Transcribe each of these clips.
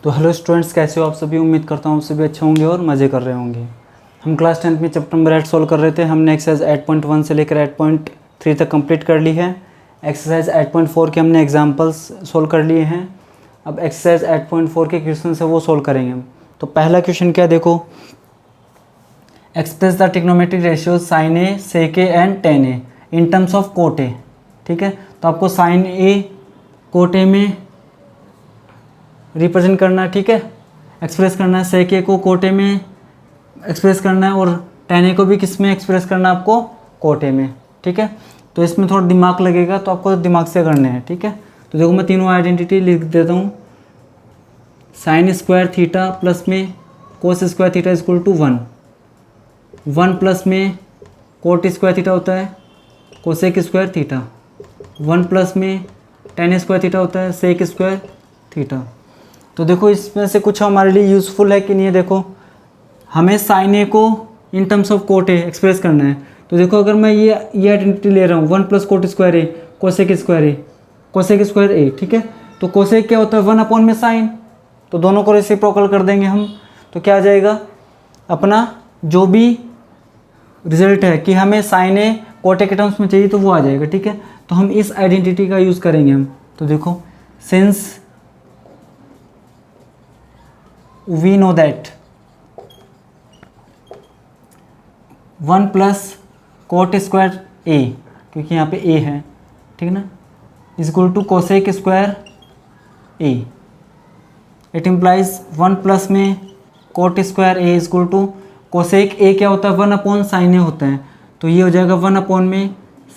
तो hello students, कैसे हो आप सभी। उम्मीद करता हूँ आप सभी अच्छे होंगे और मज़े कर रहे होंगे। हम क्लास 10th में चैप्टर नंबर 8 सोल्व कर रहे थे। हमने एक्सरसाइज 8.1 से लेकर 8.3 तक कंप्लीट कर ली है। एक्सरसाइज 8.4 के हमने एग्जांपल्स सोल्व कर लिए हैं। अब एक्सरसाइज 8.4 के क्वेश्चन है वो सोल्व करेंगे हम। तो पहला क्वेश्चन क्या देखो, express the trigonometric ratio sine A, sec A and tan A in terms of cot A. ठीक है, तो आपको साइन ए कोट ए में रिप्रेजेंट करना है, ठीक है, एक्सप्रेस करना है। सेक ए को कोटे में एक्सप्रेस करना है और टेन ए को भी किस में एक्सप्रेस करना है आपको, कोटे में। ठीक है, तो इसमें थोड़ा दिमाग लगेगा, तो आपको दिमाग से करने हैं। ठीक है, तो देखो मैं तीनों आइडेंटिटी लिख देता हूँ। साइन स्क्वायर थीटा प्लस में cos square theta equal to 1 plus में कोट स्क्वायर थीटा होता है कोसेक स्क्वायर थीटा, 1 प्लस में टेन स्क्वायर थीटा होता है सेक स्क्वायर थीटा। तो देखो इसमें से कुछ हमारे लिए यूज़फुल है कि नहीं है। देखो हमें साइन ए को इन terms of cot A express करना है। तो देखो अगर मैं ये आइडेंटिटी ले रहा हूँ 1 प्लस कोट स्क्वायर ए कोसेक स्क्वायर ए, ठीक है, तो कोसेक क्या होता है 1 अपॉन में साइन, तो दोनों को रेसिप्रोकल कर देंगे हम। तो क्या आ जाएगा अपना जो भी रिजल्ट है कि हमें साइन ए कोट ए के टर्म्स में चाहिए तो वो आ जाएगा। ठीक है, तो हम इस आइडेंटिटी का यूज़ करेंगे हम। तो देखो since we know that 1 plus cot square A, क्योंकि यहाँ पे ए है, ठीक है ना, is equal to cosec square A. It implies 1 plus में cot square A is equal to cosec A क्या होता है 1 अपॉन साइन ए होता है, तो ये हो जाएगा 1 अपॉन में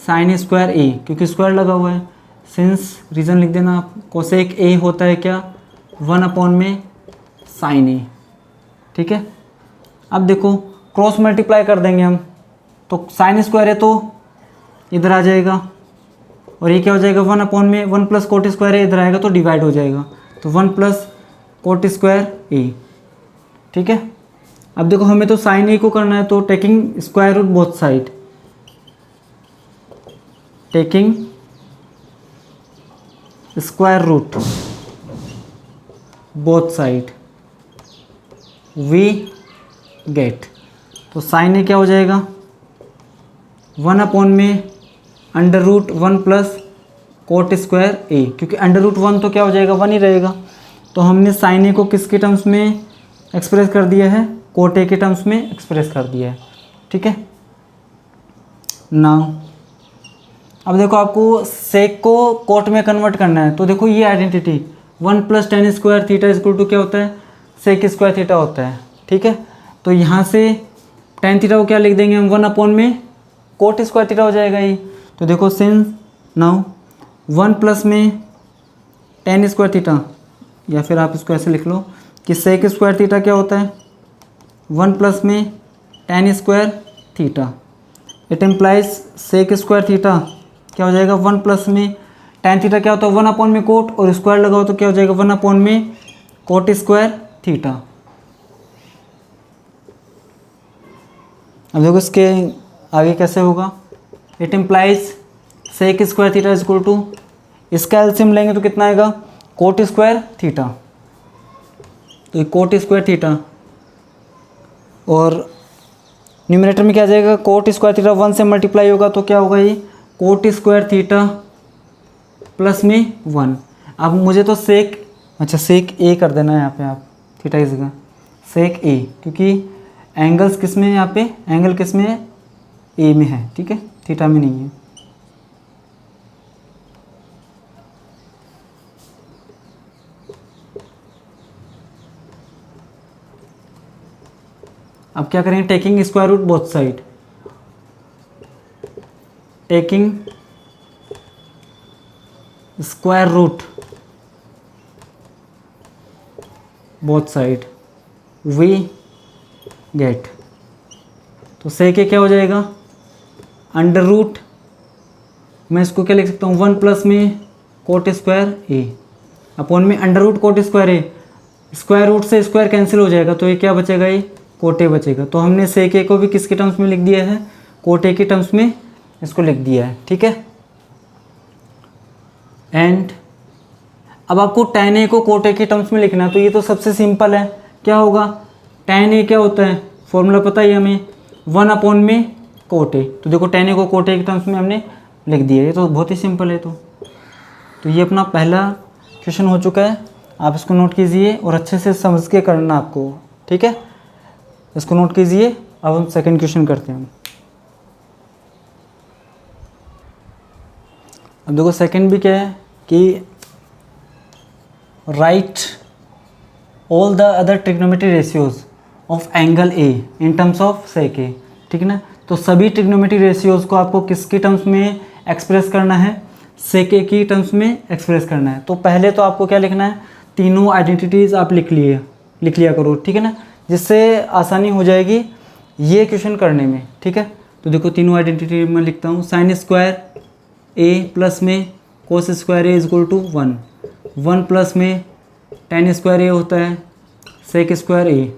साइन स्क्वायर ए, क्योंकि स्क्वायर लगा हुआ है। सिंस रीज़न लिख देना आप, कोसेक ए होता है क्या 1 अपॉन में साइन ए। ठीक है, अब देखो क्रॉस मल्टीप्लाई कर देंगे हम, तो साइन स्क्वायर है तो इधर आ जाएगा और ये क्या हो जाएगा 1 अपॉन में 1 प्लस कोट स्क्वायर है, इधर आएगा तो डिवाइड हो जाएगा, तो 1 प्लस कोट स्क्वायर ए। ठीक है, अब देखो हमें तो साइन ए को करना है, तो taking square root both side, taking square root both side we get, तो साइन ए क्या हो जाएगा 1 अपॉन में under root 1 plus cot square A, क्योंकि अंडर रूट 1 तो क्या हो जाएगा 1 ही रहेगा। तो हमने साइन ए को किसके टर्म्स में एक्सप्रेस कर दिया है, कोट ए के टर्म्स में एक्सप्रेस कर दिया है। ठीक है, नाउ अब देखो आपको सेक को कोट में कन्वर्ट करना है। तो देखो ये identity 1 plus tan square theta equal to क्या होता है सेक स्क्वायर थीटा होता है। ठीक है, तो यहाँ से टेन थीटा को क्या लिख देंगे हम 1 अपॉन में कोट स्क्वायर थीटा हो जाएगा ये। तो देखो सिंस नाउ 1 प्लस में टेन स्क्वायर थीटा, या फिर आप इसको ऐसे लिख लो कि सेक स्क्वायर थीटा क्या होता है 1 प्लस में ten square theta. It implies sec square theta क्या हो जाएगा 1 प्लस में टेन थीटा क्या होता है 1 अपॉन में कोट, और स्क्वायर लगाओ तो क्या हो जाएगा 1 अपॉन में कोट स्क्वायर थीटा। अब देखो इसके आगे कैसे होगा, it implies sec square theta is equal to, इसका एलसीएम लेंगे तो कितना आएगा कोट स्क्वायर थीटा, तो ये कोट स्क्वायर थीटा, और न्यूमरेटर में क्या आ जाएगा कोट स्क्वायर थीटा 1 से मल्टीप्लाई होगा तो क्या होगा ये कोट स्क्वायर थीटा प्लस में 1। अब मुझे तो सेक सेक ए कर देना है यहाँ पे आप, थीटा की जगह सेक ए, क्योंकि एंगल्स किस में है यहाँ पे, एंगल किस में है ए में है, ठीक है, थीटा में नहीं है। अब क्या करेंगे taking square root both side, taking square root both side we get, तो सेक क्या हो जाएगा अंडर रूट, मैं इसको क्या लिख सकता हूँ 1 प्लस में कोट स्क्वायर ए अपॉन में under root coat square A, square root से स्क्वायर कैंसिल हो जाएगा, तो ये क्या बचेगा ये कोट ए बचेगा। तो हमने सेक ए को भी किसके टर्म्स में लिख दिया है कोट ए के टर्म्स में इसको लिख दिया है। ठीक है, एंड अब आपको tan a को cot a के टर्म्स में लिखना है, तो ये तो सबसे सिंपल है। क्या होगा, tan a क्या होता है, फॉर्मूला पता ही हमें, 1 में cot a। तो देखो tan a को cot a के टर्म्स में हमने लिख दिया, ये तो बहुत ही सिंपल है। तो ये अपना पहला क्वेश्चन हो चुका है, आप इसको नोट कीजिए और अच्छे से समझ के करना आपको, ठीक है। इसको नोट कीजिए। अब हम सेकंड क्वेश्चन करते हैं। अब देखो सेकंड भी क्या है कि right all the other trigonometry ratios of angle A in terms of sec A, ठीक है ना। तो सभी ट्रिग्नोमेट्री रेशियोज को आपको किसके टर्म्स में एक्सप्रेस करना है, सेक ए की टर्म्स में एक्सप्रेस करना है। तो पहले तो आपको क्या लिखना है, तीनों आइडेंटिटीज़ आप लिख लिया करो, ठीक है ना, जिससे आसानी हो जाएगी ये क्वेश्चन करने में, ठीक है। तो देखो तीनों आइडेंटिटी मैं लिखता हूँ, साइन स्क्वायर ए प्लस में cos square A equal to 1 plus में टेन स्क्वायर ए होता है सेक स्क्वायर ए,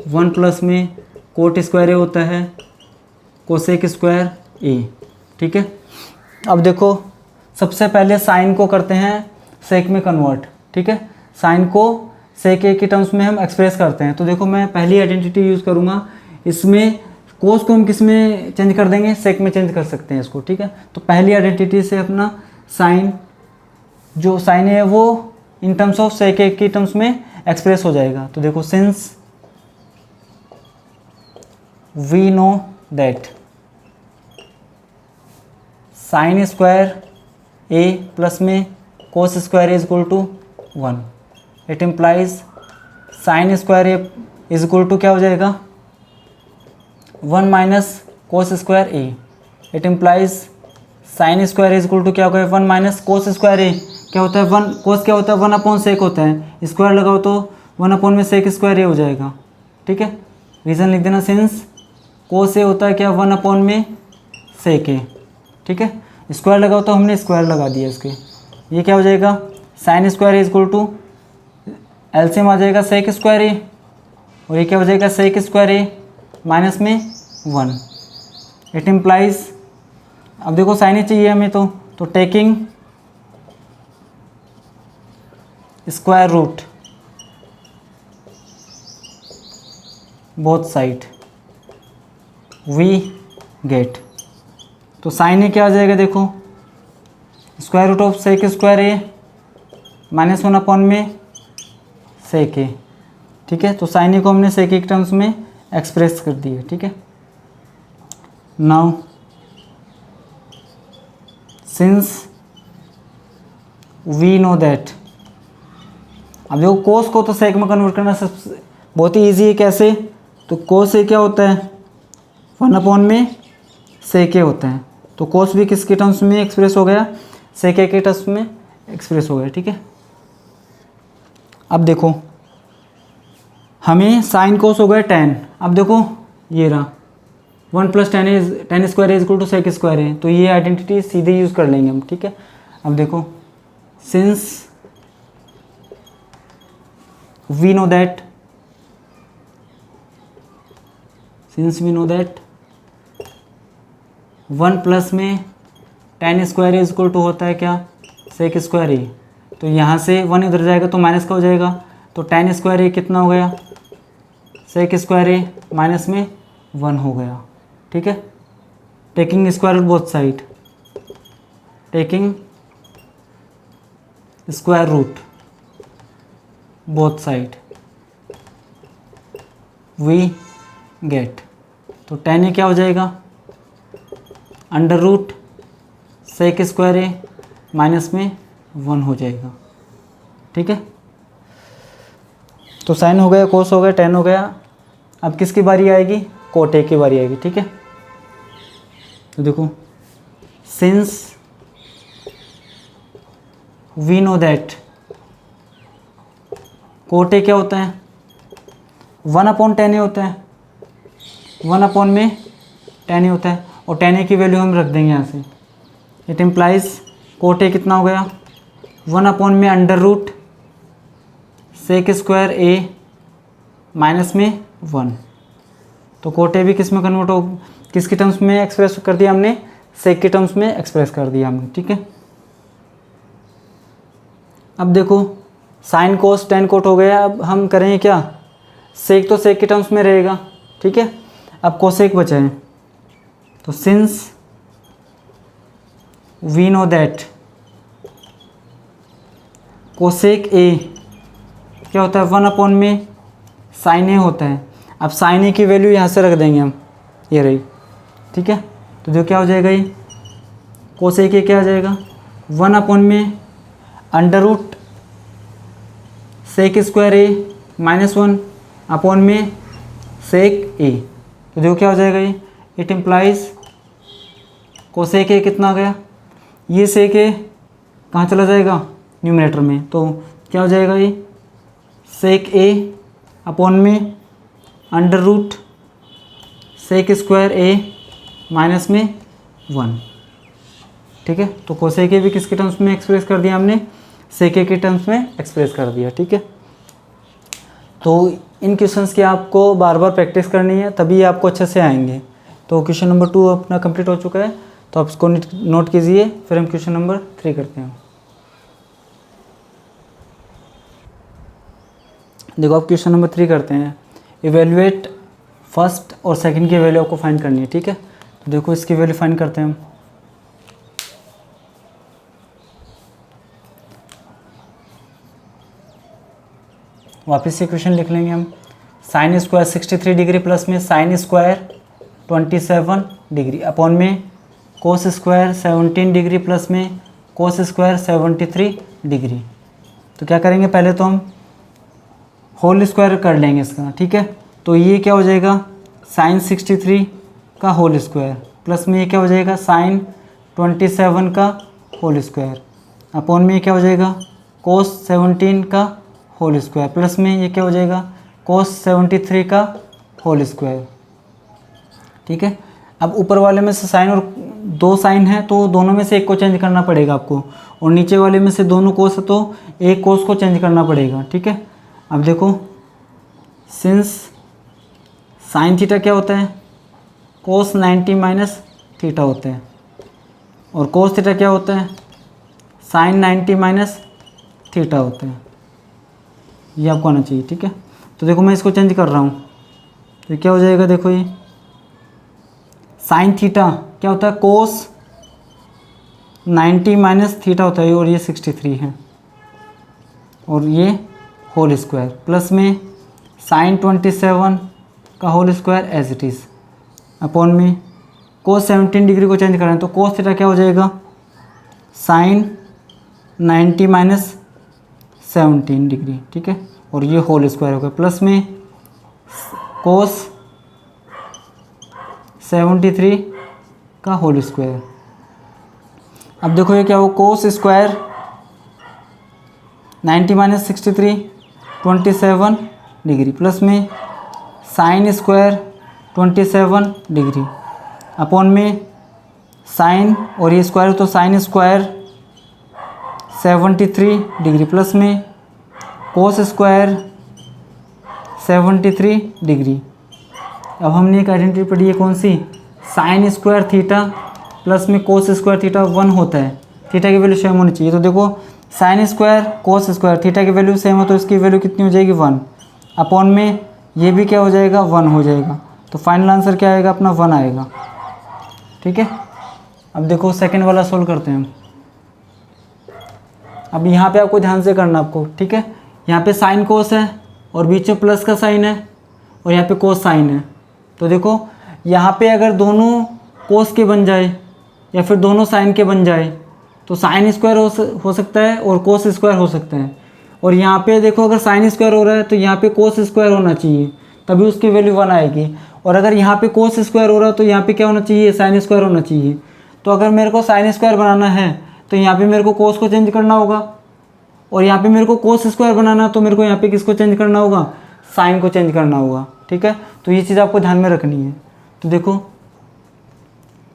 1 प्लस में कोट स्क्वायर ए होता है कोसेक स्क्वायर ए, ठीक है। अब देखो सबसे पहले साइन को करते हैं सेक में कन्वर्ट, ठीक है। साइन को सेक ए के टर्म्स में हम एक्सप्रेस करते हैं। तो देखो मैं पहली आइडेंटिटी यूज़ करूँगा, इसमें कोस को हम किस में चेंज कर देंगे, सेक में चेंज कर सकते हैं इसको, ठीक है। तो पहली आइडेंटिटी से अपना साइन, जो साइन है वो इन टर्म्स ऑफ सेक ए की टर्म्स में एक्सप्रेस हो जाएगा। तो देखो since we know that sine square A plus में cos square is equal to 1, it implies sine square A is equal to क्या हो जाएगा, 1 minus cos square A. It implies sine square is equal to क्या होगा, 1 minus cos square ए क्या होता है, 1 कोस क्या होता है, 1 अपॉन सेक होता है, स्क्वायर लगाओ तो 1 अपॉन में सेक स्क्वायर ए हो जाएगा, ठीक है। रीज़न लिख देना, सिंस कोस ए होता है क्या, 1 अपॉन में सेक ए, ठीक है। स्क्वायर लगाओ तो हमने स्क्वायर लगा दिया इसके, ये क्या हो जाएगा, sine square A equal to LCM आ जाएगा सेक स्क्वायर ए, और ये क्या हो जाएगा सेक स्क्वायर ए माइनस में 1। इट इम्प्लाइज, अब देखो साइन ही चाहिए हमें, तो taking square root both side we get. तो साइन ए क्या आ जाएगा, देखो square root of sec square A minus 1 upon में सेक ए, ठीक है। तो साइन ए को हमने सेक ए के टर्म्स में एक्सप्रेस कर दिया, ठीक है। Now since we know that, अब देखो कोस को तो सेक में कन्वर्ट करना सबसे बहुत ही ईजी है, कैसे, तो कोस ए क्या होता है, 1 अपॉन में सेक ए होता है। तो कोस भी किसके टर्म्स में एक्सप्रेस हो गया, सेक ए के टर्म्स में एक्सप्रेस हो गया, ठीक है। अब देखो हमें साइन कोस हो गया टेन, अब देखो ये रहा 1 plus tan square is equal to sec square है, तो ये आइडेंटिटी सीधे यूज़ कर लेंगे हम, ठीक है। अब देखो since we know that, since we know that 1 plus में ten square is equal to होता है क्या, सेक स्क्वायर ए। तो यहाँ से 1 इधर जाएगा तो माइनस का हो जाएगा, तो टेन स्क्वायर ए कितना हो गया, सेक स्क्वायर ए माइनस में 1 हो गया, ठीक है। Taking square root both side, taking square root both side we get. तो टेन ए क्या हो जाएगा, under root sec square A minus में 1 हो जाएगा, ठीक है। तो साइन हो गया, कोस हो गया, टेन हो गया। अब किसकी बारी आएगी, कोट ए की बारी आएगी, ठीक है। तो देखो since we know that cot A क्या होता है, 1 अपॉन टेन ए होता है, 1 अपॉन में टेन ए होता है, और टेन ए की वैल्यू हम रख देंगे यहाँ से। इट इम्प्लाइज कोट ए कितना हो गया, 1 अपॉन में under root sec square A minus में 1। तो कोट ए भी किस में कन्वर्ट हो, किसके टर्म्स में एक्सप्रेस कर दिया हमने, सेक के टर्म्स में एक्सप्रेस कर दिया हमने, ठीक है। अब देखो साइन कोस टेन कोट हो गया। अब हम करेंगे क्या, सेक तो सेक के टर्म्स में रहेगा, ठीक है। अब कोसेक बचा है, तो since we know that cosec A क्या होता है, 1 में साइन ए होता है। अब साइन ए की वैल्यू यहाँ से रख देंगे हम, ये रही, ठीक है। तो जो क्या हो जाएगा, ये कोसेक ए क्या आ जाएगा, 1 में under root sec square A -1 में सेक ए। तो जो क्या हो जाएगा, ये इट इम्प्लाइज कोसेक ए कितना आ गया, ये सेक ए कहाँ चला जाएगा, न्यूमरेटर में। तो क्या हो जाएगा, ये सेक ए में under root sec square A -1, ठीक है। तो कोसेक ए भी किसके टर्म्स में एक्सप्रेस कर दिया हमने, सेक ए के टर्म्स में एक्सप्रेस कर दिया, ठीक है। तो इन क्वेश्चंस की आपको बार बार प्रैक्टिस करनी है, तभी आपको अच्छे से आएंगे। तो क्वेश्चन नंबर 2 अपना कंप्लीट हो चुका है, तो आप इसको नोट कीजिए। फिर हम क्वेश्चन नंबर 3 करते हैं। देखो आप क्वेश्चन नंबर 3 करते हैं। इवेल्युएट फर्स्ट और सेकंड की वैल्यू आपको फाइंड करनी है, ठीक है। तो देखो इसकी वैल्यू फाइंड करते हैं हम। वापस से क्वेश्चन लिख लेंगे हम। साइन स्क्वायर 63 डिग्री प्लस में साइन स्क्वायर 27 डिग्री अपॉन में कोस स्क्वायर 17 डिग्री प्लस में कोस स्क्वायर 73 डिग्री। तो क्या करेंगे, पहले तो हम होल स्क्वायर कर लेंगे इसका, ठीक है। तो ये क्या हो जाएगा, साइन 63 का होल स्क्वायर प्लस में ये क्या हो जाएगा, साइन 27 का होल स्क्वायर अपॉन में ये क्या हो जाएगा, कोस 17 का होल स्क्वायर प्लस में ये क्या हो जाएगा, कोस 73 का होल स्क्वायर, ठीक है। अब ऊपर वाले में से साइन और 2 साइन है, तो दोनों में से एक को चेंज करना पड़ेगा आपको, और नीचे वाले में से दोनों कोस है तो एक कोस को चेंज करना पड़ेगा, ठीक है। अब देखो सिंस साइन थीटा क्या होता है, कोस 90 माइनस थीटा होता है, और कोस थीटा क्या होता है, साइन 90 माइनस थीटा होता है। ये आपको आना चाहिए, ठीक है। तो देखो मैं इसको चेंज कर रहा हूँ, तो क्या हो जाएगा, देखो ये साइन थीटा क्या होता है, कोस 90 माइनस थीटा होता है, और ये 63 है, और ये होल स्क्वायर प्लस में साइन 27 का whole square as it is upon में कोस 17 डिग्री को चेंज करें तो कोस थीटा क्या हो जाएगा, साइन 90 माइनस 17 डिग्री, ठीक है। और ये होल स्क्वायर हो गया प्लस में कोस 73 का होल स्क्वायर। अब देखो ये क्या हो, cos square 90 minus 63 27 degree plus में साइन स्क्वायर 27 डिग्री अपॉन में साइन और ये स्क्वायर तो साइन स्क्वायर 73 डिग्री प्लस में कोस स्क्वायर 73 डिग्री। अब हमने एक आइडेंटिटी पढ़ी है, कौन सी, साइन स्क्वायर थीटा प्लस में कोस स्क्वायर थीटा 1 होता है, थीटा की वैल्यू सेम होनी चाहिए। तो देखो साइन स्क्वायर कोस स्क्वायर थीटा की वैल्यू सेम हो तो इसकी वैल्यू कितनी हो जाएगी, 1 अपॉन में ये भी क्या हो जाएगा, 1 हो जाएगा। तो फाइनल आंसर क्या आएगा अपना, 1 आएगा, ठीक है। अब देखो सेकंड वाला सोल्व करते हैं हम। अब यहाँ पे आपको ध्यान से करना आपको, ठीक है। यहाँ पे साइन कोस है और बीच में प्लस का साइन है और यहाँ पे कोस साइन है। तो देखो यहाँ पे अगर दोनों कोस के बन जाए या फिर दोनों साइन के बन जाए तो साइन स्क्वायर हो सकता है और कोस स्क्वायर हो सकता है। और यहाँ पे देखो अगर साइन स्क्वायर हो रहा है तो यहाँ पे कोस स्क्वायर होना चाहिए, तभी उसकी वैल्यू 1 आएगी। और अगर यहाँ पे कोस स्क्वायर हो रहा है तो यहाँ पे क्या होना चाहिए, साइन स्क्वायर होना चाहिए। तो अगर मेरे को साइन स्क्वायर बनाना है तो यहाँ पे मेरे को कोस को चेंज करना होगा, और यहाँ पे मेरे को कोस स्क्वायर बनाना है तो मेरे को यहाँ पे किसको चेंज करना होगा, साइन को चेंज करना होगा, ठीक है। तो ये चीज़ आपको ध्यान में रखनी है। तो देखो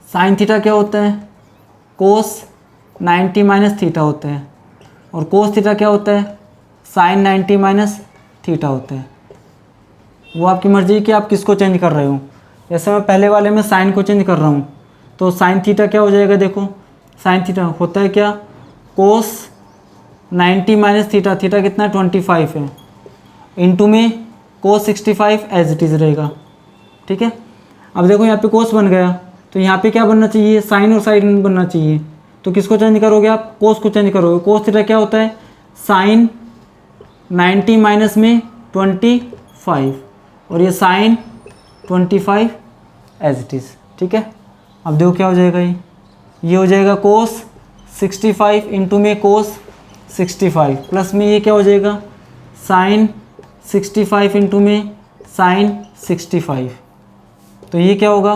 साइन थीटा क्या होता है, कोस 90 माइनस थीटा होता है, और कोस थीटा क्या होता है, साइन 90 माइनस थीटा होता है। वो आपकी मर्ज़ी है कि आप किसको चेंज कर रहे हो। जैसे मैं पहले वाले में साइन को चेंज कर रहा हूँ तो साइन थीटा क्या हो जाएगा, देखो साइन थीटा होता है क्या, कोस 90 माइनस थीटा, थीटा कितना 25 है, इंटू में कोस 65 एज इट इज़ रहेगा। ठीक है, अब देखो यहाँ पे कोस बन गया, तो यहाँ पे क्या बनना चाहिए, साइन और साइन बनना चाहिए। तो किसको चेंज करोगे आप, कोस को चेंज करोगे। कोस थीटा क्या होता है, साइन 90 माइनस में 25 और ये साइन 25 एज इट इज़। ठीक है, अब देखो क्या हो जाएगा, ये हो जाएगा कोस 65 इंटू में कोस 65 प्लस में ये क्या हो जाएगा, साइन 65 इंटू में साइन 65। तो ये क्या होगा,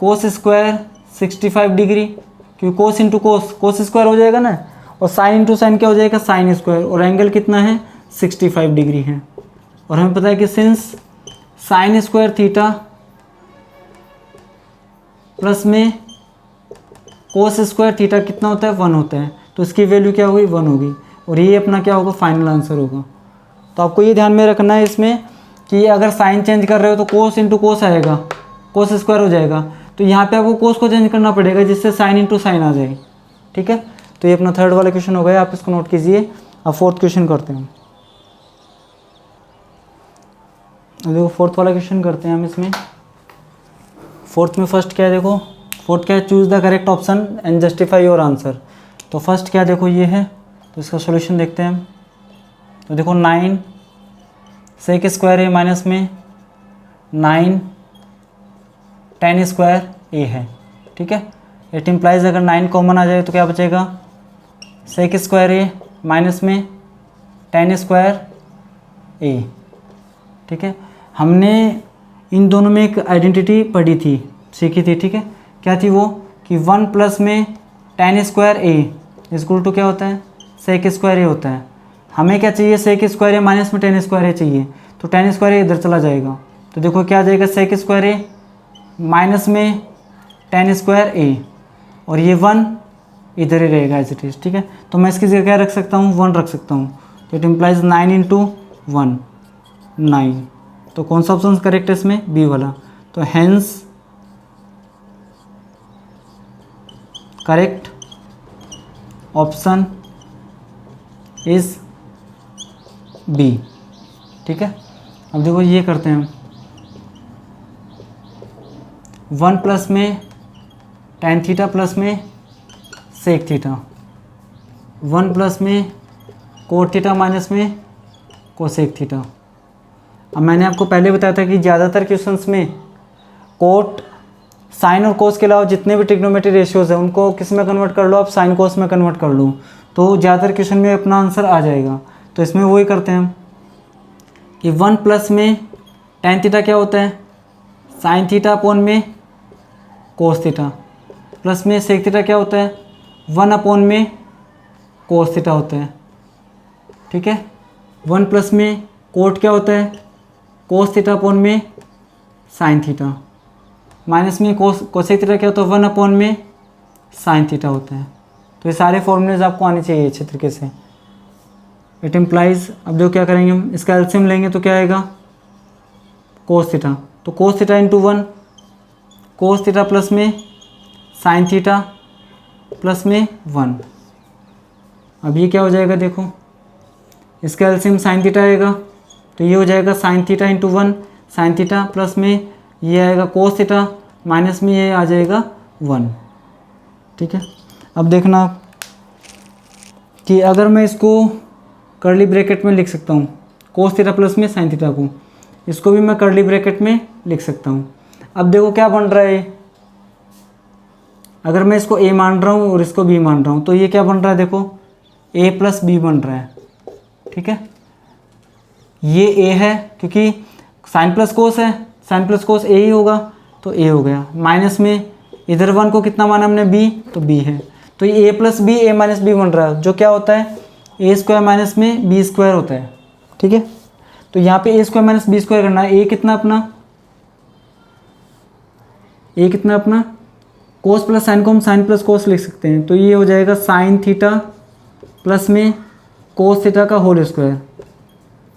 कोस स्क्वायर 65 डिग्री, क्योंकि कोस इंटू कोस, कोस स्क्वायर हो जाएगा ना, और साइन इंटू साइन क्या हो जाएगा, साइन स्क्वायर, और एंगल कितना है 65 डिग्री है। और हमें पता है कि since sine square theta plus में कोस स्क्वायर थीटा कितना होता है, 1 होता है, तो इसकी वैल्यू क्या होगी, 1 होगी, और ये अपना क्या होगा, फाइनल आंसर होगा। तो आपको ये ध्यान में रखना है इसमें कि अगर साइन चेंज कर रहे हो तो कोस इंटू कोस आएगा, कोस स्क्वायर हो जाएगा, तो यहाँ पे आपको कोस को चेंज करना पड़ेगा जिससे साइन इंटू साइन आ जाए। ठीक है, तो ये अपना थर्ड वाला क्वेश्चन हो गया, आप इसको नोट कीजिए। अब फोर्थ क्वेश्चन करते हैं। अब देखो फोर्थ वाला क्वेश्चन करते हैं हम इसमें। फोर्थ में फर्स्ट क्या है, देखो फोर्थ क्या है, choose the correct option and justify your answer. तो फर्स्ट क्या देखो ये है, तो इसका सॉल्यूशन देखते हैं हम। तो देखो 9 सेक स्क्वायर ए माइनस में 9 10 स्क्वायर ए है। ठीक है, इट इम्प्लाइज अगर 9 कॉमन आ जाए तो क्या बचेगा, सेक स्क्वायर ए माइनस में 10 स्क्वायर ए। ठीक है, हमने इन दोनों में एक आइडेंटिटी पढ़ी थी, सीखी थी। ठीक है, क्या थी वो, कि 1 प्लस में 10 स्क्वायर ए इक्वल टू क्या होता है, सेक स्क्वायर ए होता है। हमें क्या चाहिए, सेक स्क्वायर ए माइनस में 10 स्क्वायर ए चाहिए, तो 10 स्क्वायर ए इधर चला जाएगा, तो देखो क्या आ जाएगा, सेक स्क्वायर ए माइनस में 10 स्क्वायर ए, और ये 1 इधर ही रहेगा एज इट इज़। ठीक है, तो मैं इसकी जगह क्या रख सकता हूँ, 1 रख सकता हूँ, तो इट इम्प्लाइज 9 इंटू 1 9। तो कौन सा ऑप्शन करेक्ट है इसमें, बी वाला। तो hence correct option is B. ठीक है, अब देखो ये करते हैं हम, 1 प्लस में tan थीटा प्लस में सेक थीटा, 1 प्लस में कोट थीटा माइनस में कोसेक थीटा। अब मैंने आपको पहले बताया था कि ज़्यादातर क्वेश्चंस में कोट साइन और कोस के अलावा जितने भी ट्रिग्नोमेट्री रेशियोज़ हैं उनको किस में कन्वर्ट कर लो, आप साइन कोस में कन्वर्ट कर लो, तो ज़्यादातर क्वेश्चन में अपना आंसर आ जाएगा। तो इसमें वही करते हैं हम कि 1 प्लस में tan थीटा क्या होता है, साइन थीटा अपॉन में कोस थीटा, प्लस में सेक थीटा क्या होता है, 1 अपॉन में कोस थीटा होता है। ठीक है, 1 प्लस में कोट क्या होता है, कोस थीटा अपॉन में साइन थीटा, माइनस में कोसेक थीटा क्या होता है, 1 अपॉन में साइन थीटा होता है। तो ये सारे फॉर्मूलेज आपको आने चाहिए अच्छे तरीके से। इट इम्प्लाइज, अब देखो क्या करेंगे हम, इसका एलसीएम लेंगे तो क्या आएगा, कोस थीटा, तो cos theta into 1, cos theta plus में साइन थीटा प्लस में 1। अब ये क्या हो जाएगा, देखो इसका एलसीएम साइन थीटा आएगा, तो ये हो जाएगा sign theta into 1 sine theta, plus में ये आएगा कोस थीटा, माइनस में ये आ जाएगा 1। ठीक है, अब देखना कि अगर मैं इसको कर्ली ब्रैकेट में लिख सकता हूँ, कोस थीटा प्लस में साइन थीटा को, इसको भी मैं कर्ली ब्रैकेट में लिख सकता हूँ। अब देखो क्या बन रहा है, अगर मैं इसको a मान रहा हूँ और इसको b मान रहा हूँ, तो ये क्या बन रहा है, देखो a प्लस बी बन रहा है। ठीक है, ये a है क्योंकि साइन प्लस कोस है, साइन प्लस कोस a ही होगा, तो a हो गया, माइनस में इधर 1 को कितना माना हमने, b, तो b है, तो ये a plus B a minus B बन रहा है, जो क्या होता है, a स्क्वायर माइनस में b स्क्वायर होता है। ठीक है, तो यहाँ पे a square minus B square करना है, a कितना अपना कोस प्लस साइन को हम साइन प्लस कोस लिख सकते हैं, तो ये हो जाएगा साइन थीटा प्लस में कोस थीटा का होल स्क्वायर,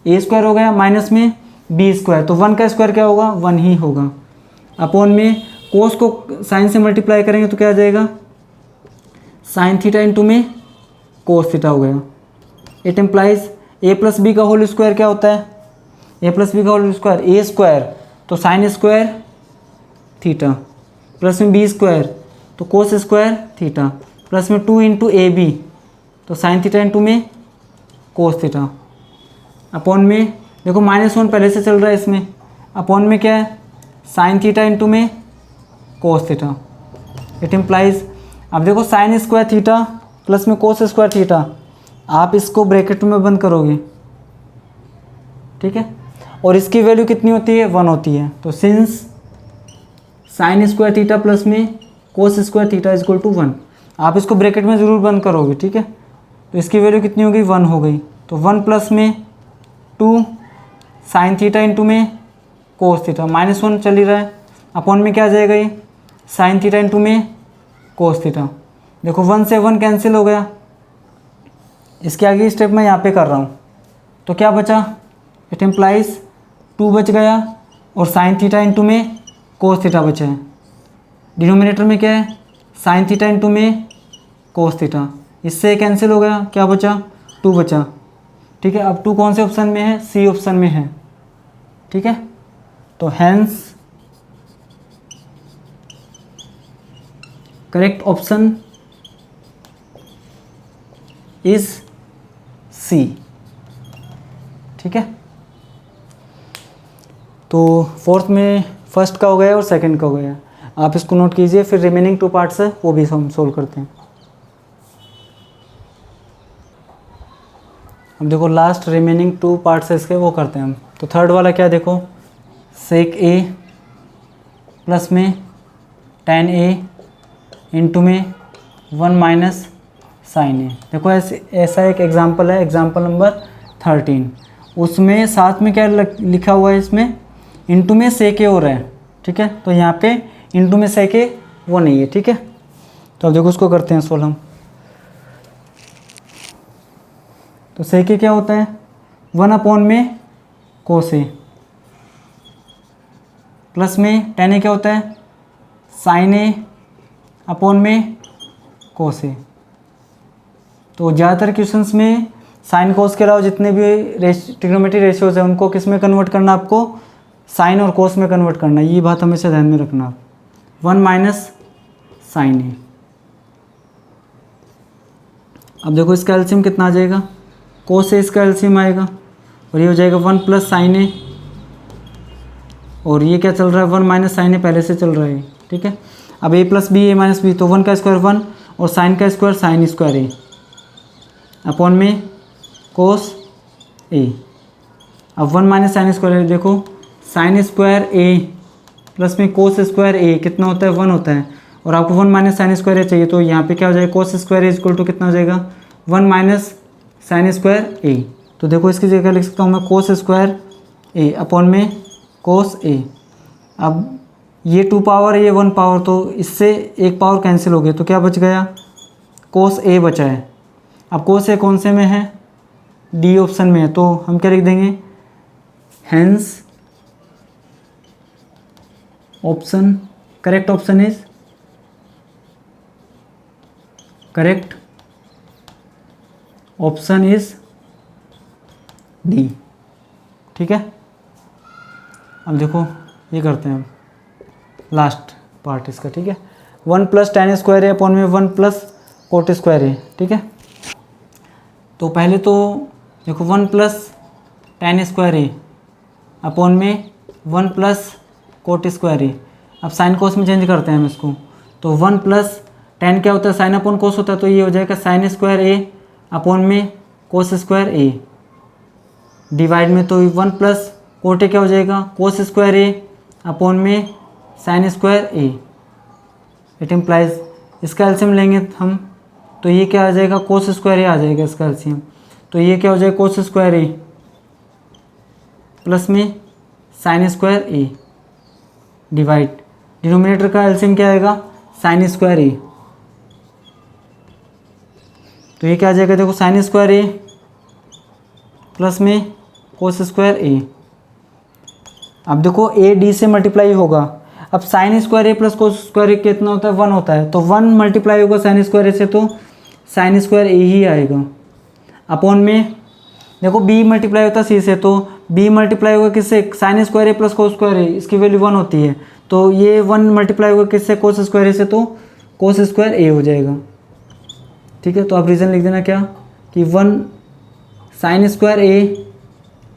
a स्क्वायर हो गया, माइनस में b स्क्वायर, तो 1 का स्क्वायर क्या होगा, 1 ही होगा, अपॉन में कोस को साइन से मल्टीप्लाई करेंगे तो क्या आ जाएगा, साइन थीटा इंटू में कोस थीटा हो गया, it implies A plus B का होल स्क्वायर क्या होता है, ए प्लस बी का होल स्क्वायर ए स्क्वायर, तो साइन स्क्वायर थीटा, प्लस में बी स्क्वायर तो कोस स्क्वायर थीटा, प्लस में 2 इंटू ए बी तो साइन थीटा इंटू में कोस थीटा, अपॉन में देखो -1 पहले से चल रहा है इसमें, अपॉन में क्या है साइन थीटा इंटू में कोस थीटा। इट इम्प्लाइज, अब देखो साइन स्क्वायर थीटा प्लस में कोस स्क्वायर थीटा, आप इसको ब्रैकेट में बंद करोगे, ठीक है, और इसकी वैल्यू कितनी होती है 1 होती है, तो since sine square theta plus में cos square theta is equal to 1, आप इसको ब्रैकेट में ज़रूर बंद करोगे, ठीक है, तो इसकी वैल्यू कितनी हो गई 1 हो गई, तो 1 प्लस में 2 साइन थीटा इंटू में कोस थीटा, -1 चल ही रहा है, अपॉन में क्या आ जाएगा ये साइन थीटा इंटू में कोस थीटा, देखो 1 से 1 कैंसिल हो गया, इसके आगे स्टेप मैं यहाँ पे कर रहा हूँ, तो क्या बचा, इट इम्प्लाइज 2 बच गया और साइन थीटा इंटू में कोस थीटा बचा है, डिनोमिनेटर में क्या है साइन थीटा इंटू में कोस थीटा, इससे कैंसिल हो गया, क्या बचा 2 बचा, ठीक है। अब 2 कौन से ऑप्शन में है, सी ऑप्शन में है, ठीक है, तो hence correct option is C, ठीक है। तो फोर्थ में फर्स्ट का हो गया और सेकंड का हो गया, आप इसको नोट कीजिए, फिर रिमेनिंग 2 पार्ट्स है वो भी हम सोल्व करते हैं। अब देखो लास्ट रिमेनिंग 2 पार्ट्स है इसके, वो करते हैं हम। तो थर्ड वाला क्या, देखो सेक ए प्लस में tan ए इंटू में 1 माइनस साइन ए, देखो ऐसा एक एग्जांपल है, एग्जांपल नंबर 13, उसमें साथ में क्या लिखा हुआ है, इसमें इंटू में सेक ए हो रहा है, ठीक है, तो यहाँ पे इंटू में सेक ए वो नहीं है, ठीक है। तो अब देखो उसको करते हैं सोल्व हम। तो सेक ए क्या होता है 1 अपॉन में कोस ए, प्लस में tan ए क्या होता है साइन ए अपॉन में कोस ए। तो ज़्यादातर क्वेश्चंस में साइन कोस के अलावा जितने भी ट्रिग्नोमेट्री रेशियोज हैं उनको किस में कन्वर्ट करना, आपको साइन और कोस में कन्वर्ट करना, ये बात हमेशा ध्यान में रखना। 1 माइनस साइन ए, अब देखो इसका एलसीएम कितना आ जाएगा, कोस ए इसका एलसीएम आएगा और ये हो जाएगा 1 प्लस साइन ए, और ये क्या चल रहा है 1 माइनस साइन ए पहले से चल रहा है, ठीक है। अब ए प्लस बी ए माइनस बी, तो 1 का स्क्वायर 1 और साइन का स्क्वायर साइन स्क्वायर ए अपॉन में कोस ए। अब 1 माइनस साइन स्क्वायर, देखो साइन स्क्वायर ए प्लस में कोस स्क्वायर ए कितना होता है 1 होता है, और आपको 1 माइनस साइन स्क्वायर ए चाहिए, तो यहाँ पे क्या हो जाएगा cos square A equal to कितना हो जाएगा 1 माइनस साइन स्क्वायर ए। तो देखो इसकी जगह लिख सकता हूँ मैं कोस स्क्वायर ए अपॉन में कोस ए। अब ये 2 पावर ये 1 पावर, तो इससे 1 पावर कैंसिल हो गया, तो क्या बच गया कोस ए बचा है। अब कोस ए कौन से में है, डी ऑप्शन में है, तो हम क्या लिख देंगे hence option correct option is correct option is D, ठीक है। अब देखो ये करते हैं लास्ट पार्ट इसका, ठीक है। 1 प्लस tan स्क्वायर ए अपॉन में 1 प्लस कोट स्क्वायर ए, ठीक है। तो पहले तो देखो 1 प्लस tan स्क्वायर ए अपॉन में 1 प्लस कोट स्क्वायर ए। अब साइन कोस में चेंज करते हैं हम इसको, तो 1 प्लस tan क्या होता है साइन अपॉन कोस होता है, तो ये हो जाएगा साइन स्क्वायर ए अपॉन में कोस स्क्वायर ए डिवाइड में, तो 1 प्लस कोट ए क्या हो जाएगा कोस स्क्वायर ए अपॉन में sign square A. It implies इसका एलसीएम लेंगे हम, तो ये क्या आ जाएगा कोस स्क्वायर ए आ जाएगा इसका एलसीएम, तो ये क्या हो जाएगा कोस स्क्वायर ए प्लस में साइन स्क्वायर ए डिवाइड, डिनोमिनेटर का एलसीएम क्या आएगा साइन स्क्वायर ए, तो ये क्या आ जाएगा देखो साइन स्क्वायर ए प्लस में कोस स्क्वायर ए। अब देखो ए डी से मल्टीप्लाई होगा, अब sign square A plus cos square ए कितना होता है 1 होता है, तो 1 मल्टीप्लाई होगा साइन स्क्वायर ए से, तो साइन स्क्वायर ए ही आएगा। अपॉन में देखो b मल्टीप्लाई होता है c से, तो b मल्टीप्लाई होगा किससे, sign square A plus cos square ए, इसकी वैल्यू 1 होती है, तो ये 1 मल्टीप्लाई होगा किससे, कोस स्क्वायर ए से, तो कोस स्क्वायर ए हो जाएगा। ठीक है, तो आप रीज़न लिख देना क्या कि 1 साइन स्क्वायर ए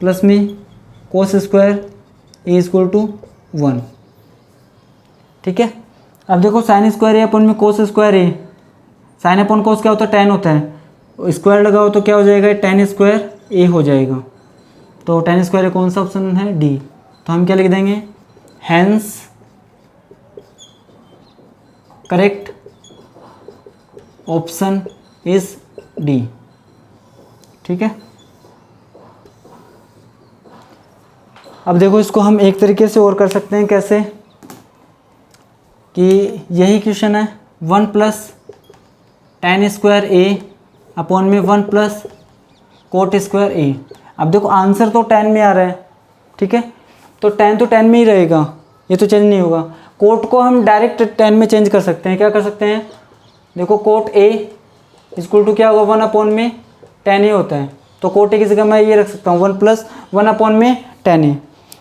प्लस में cos square A equal to 1। ठीक है, अब देखो साइन स्क्वायर ए अपन में कोस स्क्वायर ए, साइन अपन कोस क्या होता है, tan होता है, स्क्वायर लगाओ तो क्या हो जाएगा, tan स्क्वायर ए हो जाएगा। तो tan स्क्वायर ए कौन सा ऑप्शन है, डी। तो हम क्या लिख देंगे, hence correct option is D. ठीक है, अब देखो इसको हम एक तरीके से और कर सकते हैं, कैसे कि यही क्वेश्चन है 1 प्लस tan स्क्वायर ए अपॉन में 1 प्लस कोट स्क्वायर ए। अब देखो आंसर तो tan में आ रहा है, ठीक है, तो tan में ही रहेगा, ये तो चेंज नहीं होगा। कोट को हम डायरेक्ट tan में चेंज कर सकते हैं, क्या कर सकते हैं, देखो कोट ए इक्वल टू क्या होगा, 1 अपॉन में tan ए होता है, तो कोट ए की जगह मैं ये रख सकता हूँ 1 प्लस 1 अपॉन में tan ए।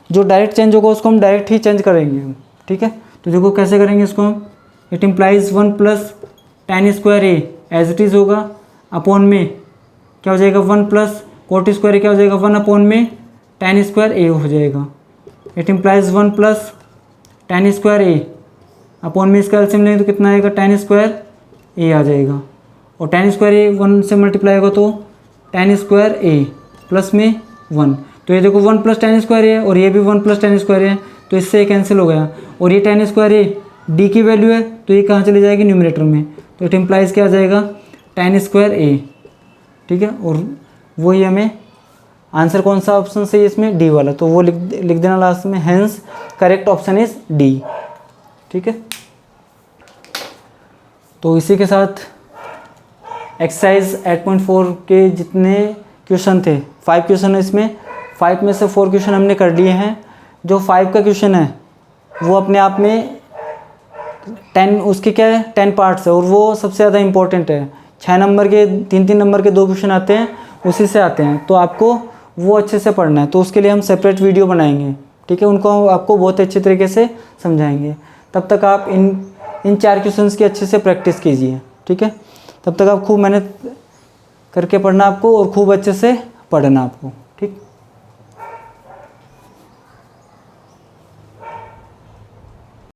जो डायरेक्ट चेंज होगा उसको हम डायरेक्ट ही चेंज करेंगे हम। ठीक है, तो देखो कैसे करेंगे इसको हम, it implies 1 plus tan square A as it is होगा, अपॉन में क्या हो जाएगा, 1 प्लस कोट स्क्वायर ए क्या हो जाएगा, 1 अपॉन में tan स्क्वायर ए हो जाएगा। It implies 1 plus tan square A upon में इसका एलसीएम लेंगे तो कितना आएगा, tan स्क्वायर ए आ जाएगा, और tan स्क्वायर ए 1 से मल्टीप्लाई होगा तो tan स्क्वायर ए प्लस में 1, तो ये देखो 1 प्लस tan स्क्वायर ए और ये भी 1 प्लस tan स्क्वायर ए, तो इससे कैंसिल हो गया, और ये tan स्क्वायर ए डी की वैल्यू है, तो ये कहाँ चली जाएगी, न्यूमरेटर में, तो इट इम्प्लाइज क्या आ जाएगा, tan स्क्वायर ए। ठीक है, और वही हमें आंसर कौन सा ऑप्शन से इसमें, डी वाला, तो वो लिख देना लास्ट में, hence correct option is D. ठीक है, तो इसी के साथ एक्सरसाइज 8.4 के जितने क्वेश्चन थे, 5 क्वेश्चन है इसमें, 5 में से 4 क्वेश्चन हमने कर लिए हैं। जो 5 का क्वेश्चन है वो अपने आप में 10 उसके क्या है, 10 पार्ट्स है, और वो सबसे ज़्यादा इंपॉर्टेंट है। 6 नंबर के 3-3 नंबर के 2 क्वेश्चन आते हैं, उसी से आते हैं, तो आपको वो अच्छे से पढ़ना है, तो उसके लिए हम सेपरेट वीडियो बनाएंगे। ठीक है, उनको आपको बहुत अच्छे तरीके से समझाएंगे। तब तक आप इन 4 क्वेश्चंस की अच्छे से प्रैक्टिस कीजिए। ठीक है, तब तक आप खूब मेहनत करके पढ़ना आपको, और खूब अच्छे से पढ़ना आपको।